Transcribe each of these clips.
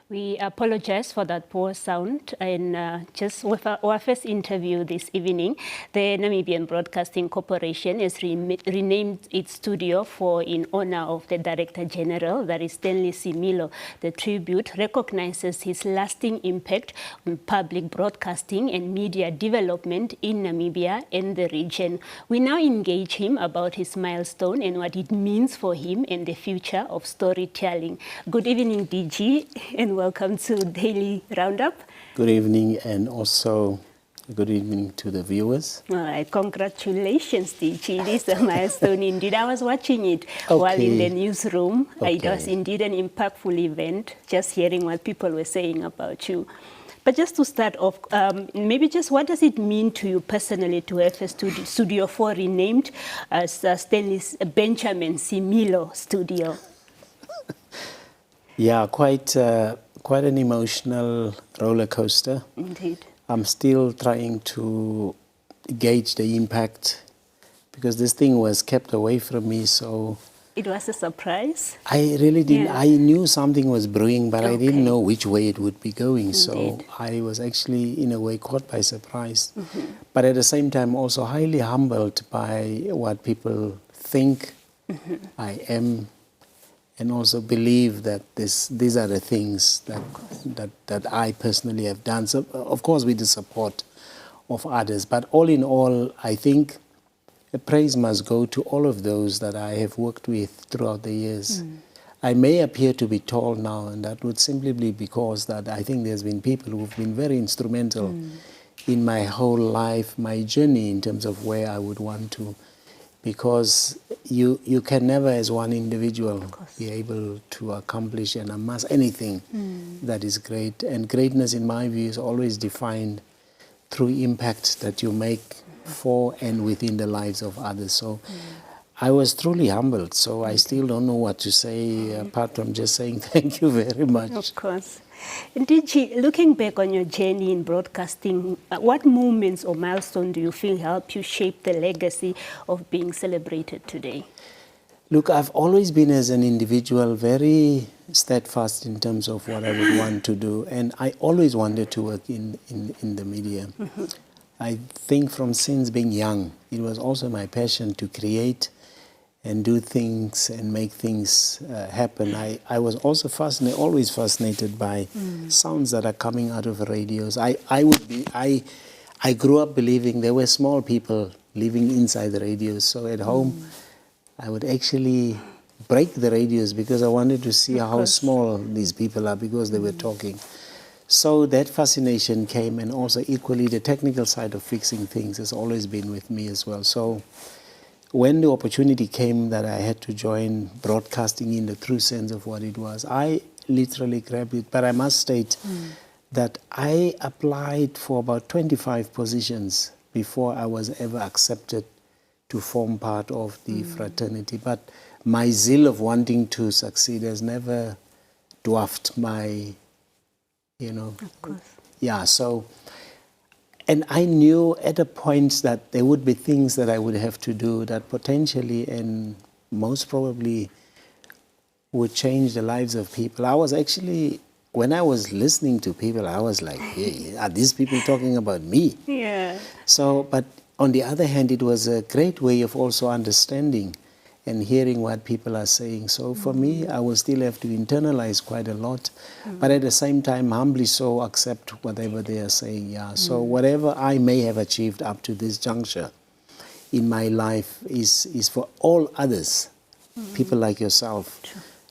We apologize for that poor sound. And just with our first interview this evening, the Namibian Broadcasting Corporation has renamed its studio in honor of the Director General, that is Stanley Similo. The tribute recognizes his lasting impact on public broadcasting and media development in Namibia and the region. We now engage him about his milestone and what it means for him and the future of storytelling. Good evening, DG, and welcome to Daily Roundup. Good evening, and also good evening to the viewers. All right, congratulations, DG. This is a milestone indeed. I was watching it while in the newsroom. Okay. It was indeed an impactful event, just hearing what people were saying about you. But just to start off, maybe just what does it mean to you personally to have a Studio 4 renamed as Stanley Benjamin Similo Studio? Yeah, quite an emotional roller coaster. Indeed. I'm still trying to gauge the impact because this thing was kept away from me, so... It was a surprise? I really didn't. Yeah. I knew something was brewing, but I didn't Okay. know which way it would be going. Indeed. So I was actually, in a way, caught by surprise. But at the same time, also highly humbled by what people think I am, and also believe that these are the things that I personally have done. So, of course, with the support of others. But all in all, I think the praise must go to all of those that I have worked with throughout the years. I may appear to be tall now, and that would simply be because that I think there's been people who've been very instrumental in my whole life, my journey in terms of where I would want to. Because you can never, as one individual, be able to accomplish and amass anything that is great. And greatness, in my view, is always defined through impact that you make for and within the lives of others. So I was truly humbled. So I still don't know what to say, apart from just saying thank you very much. Of course. And DG, looking back on your journey in broadcasting, what moments or milestones do you feel help you shape the legacy of being celebrated today? Look, I've always been, as an individual, very steadfast in terms of what I would want to do. And I always wanted to work in the media. I think from since being young, it was also my passion to create and do things and make things happen. I was also always fascinated by sounds that are coming out of radios. I grew up believing there were small people living inside the radios. So at home, I would actually break the radios because I wanted to see how small these people are because they were talking. So that fascination came, and also equally the technical side of fixing things has always been with me as well. So when the opportunity came that I had to join broadcasting in the true sense of what it was, I literally grabbed it. But I must state that I applied for about 25 positions before I was ever accepted to form part of the fraternity. But my zeal of wanting to succeed has never dwarfed my, Of course. Yeah, so... And I knew at a point that there would be things that I would have to do that potentially and most probably would change the lives of people. I was actually, when I was listening to people, I was like, hey, are these people talking about me? Yeah. So, but on the other hand, it was a great way of also understanding and hearing what people are saying. So for me, I will still have to internalize quite a lot, but at the same time, humbly so accept whatever they are saying. Yeah. So whatever I may have achieved up to this juncture in my life is for all others, people like yourself,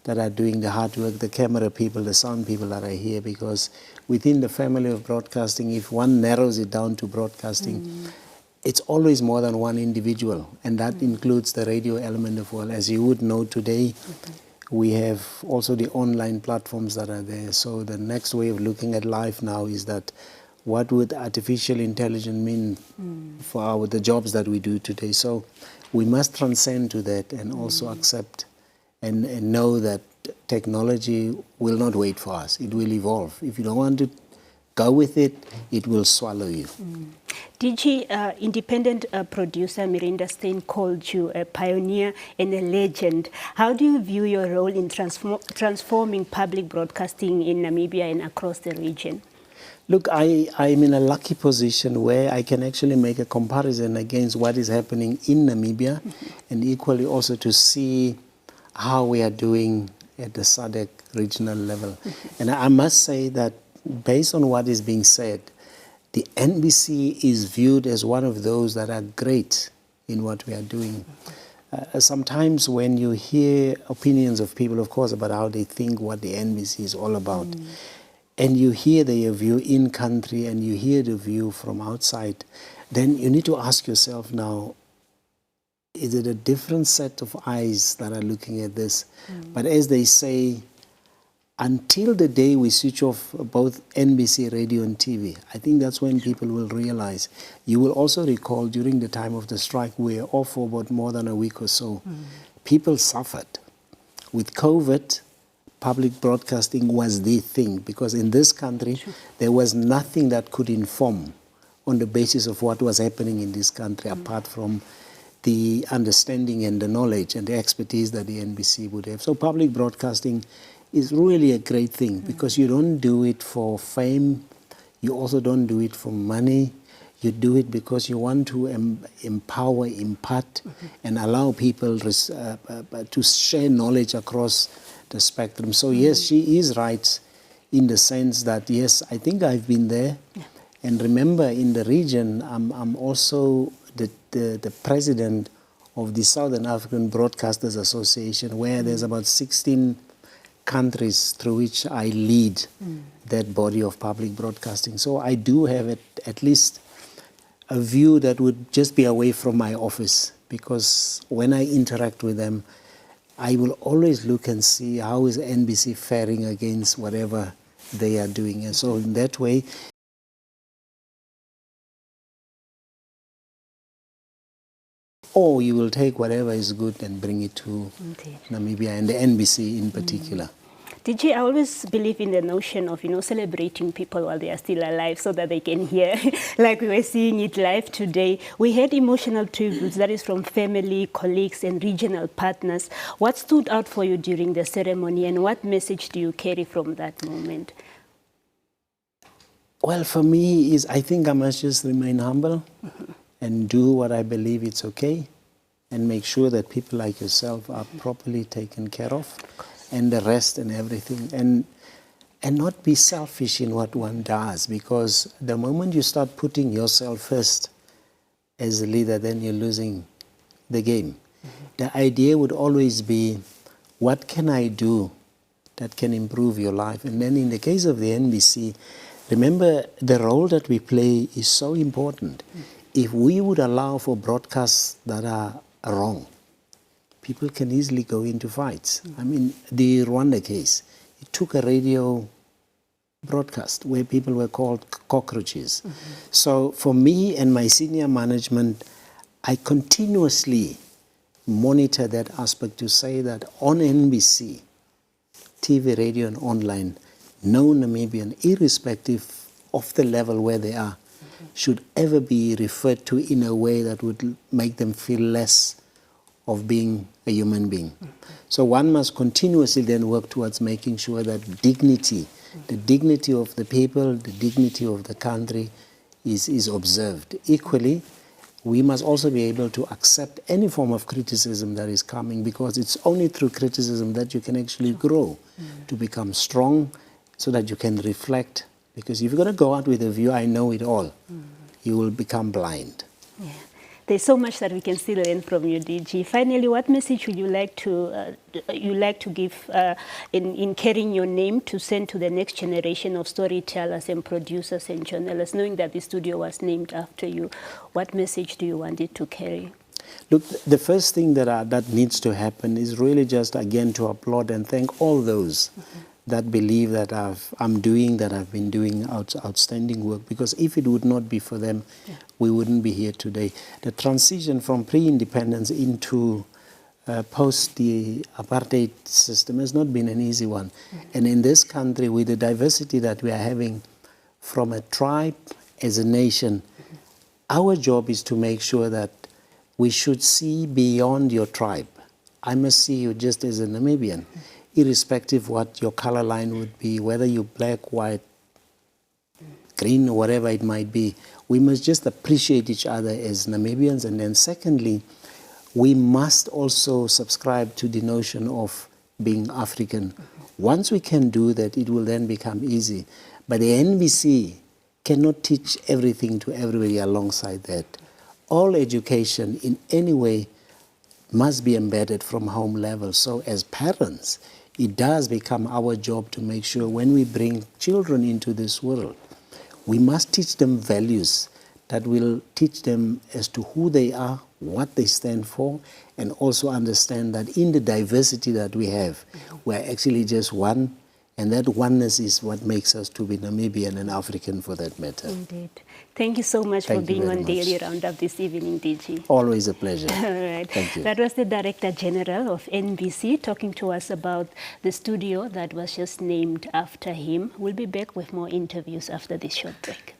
that are doing the hard work, the camera people, the sound people that are here, because within the family of broadcasting, if one narrows it down to broadcasting, it's always more than one individual, and that includes the radio element of well. As you would know today, we have also the online platforms that are there. So the next way of looking at life now is that what would artificial intelligence mean for the jobs that we do today? So we must transcend to that and also accept and know that technology will not wait for us. It will evolve. If you don't want to go with it, it will swallow you. DG, independent producer Mirinda Stein called you a pioneer and a legend. How do you view your role in transforming public broadcasting in Namibia and across the region? Look, I'm in a lucky position where I can actually make a comparison against what is happening in Namibia, and equally also to see how we are doing at the SADC regional level. And I must say that based on what is being said, the NBC is viewed as one of those that are great in what we are doing. Sometimes when you hear opinions of people, of course, about how they think what the NBC is all about, and you hear their view in country and you hear the view from outside, then you need to ask yourself now, is it a different set of eyes that are looking at this? But as they say, until the day we switch off both NBC radio and TV, I think that's when people will realize. You will also recall during the time of the strike, we were off for about more than a week or so. People suffered. With COVID, public broadcasting was the thing, because in this country, there was nothing that could inform on the basis of what was happening in this country, apart from the understanding and the knowledge and the expertise that the NBC would have. So public broadcasting is really a great thing, because you don't do it for fame, you also don't do it for money, you do it because you want to empower, impart, and allow people to share knowledge across the spectrum. So yes, she is right in the sense that, yes, I think I've been there. And remember, in the region, I'm also the president of the Southern African Broadcasters Association, where there's about 16 countries through which I lead that body of public broadcasting. So I do have at least a view that would just be away from my office, because when I interact with them, I will always look and see how is NBC faring against whatever they are doing. And so in that way, or you will take whatever is good and bring it to Namibia, and the NBC in particular. DG, I always believe in the notion of, celebrating people while they are still alive so that they can hear, like we were seeing it live today. We had emotional tributes, that is from family, colleagues, and regional partners. What stood out for you during the ceremony, and what message do you carry from that moment? Well, for me, I think I must just remain humble and do what I believe it's okay, and make sure that people like yourself are properly taken care of, and the rest and everything, and not be selfish in what one does, because the moment you start putting yourself first as a leader, then you're losing the game. The idea would always be, what can I do that can improve your life? And then in the case of the NBC, remember, the role that we play is so important. If we would allow for broadcasts that are wrong, people can easily go into fights. I mean, the Rwanda case, it took a radio broadcast where people were called cockroaches. So for me and my senior management, I continuously monitor that aspect to say that on NBC, TV, radio, and online, no Namibian, irrespective of the level where they are, should ever be referred to in a way that would make them feel less of being a human being. So one must continuously then work towards making sure that dignity, the dignity of the people, the dignity of the country is observed. Equally, we must also be able to accept any form of criticism that is coming, because it's only through criticism that you can actually grow, to become strong, so that you can reflect. Because if you're going to go out with a view, I know it all, you will become blind. Yeah. There's so much that we can still learn from you, DG. Finally, what message would you like to give in carrying your name to send to the next generation of storytellers and producers and journalists, knowing that the studio was named after you? What message do you want it to carry? Look, the first thing that needs to happen is really just, again, to applaud and thank all those that believe that I've been doing outstanding work, because if it would not be for them, we wouldn't be here today. The transition from pre-independence into post the apartheid system has not been an easy one. And in this country, with the diversity that we are having, from a tribe as a nation, our job is to make sure that we should see beyond your tribe. I must see you just as a Namibian, irrespective what your color line would be, whether you're black, white, green, or whatever it might be. We must just appreciate each other as Namibians. And then secondly, we must also subscribe to the notion of being African. Once we can do that, it will then become easy. But the NBC cannot teach everything to everybody alongside that. All education in any way must be embedded from home level. So as parents, it does become our job to make sure when we bring children into this world, we must teach them values that will teach them as to who they are, what they stand for, and also understand that in the diversity that we have, we're actually just one, and that oneness is what makes us to be Namibian and African for that matter. Indeed. Thank you so much for being on Daily Roundup this evening, DG. Always a pleasure. All right. Thank you. That was the Director General of NBC talking to us about the studio that was just named after him. We'll be back with more interviews after this short break.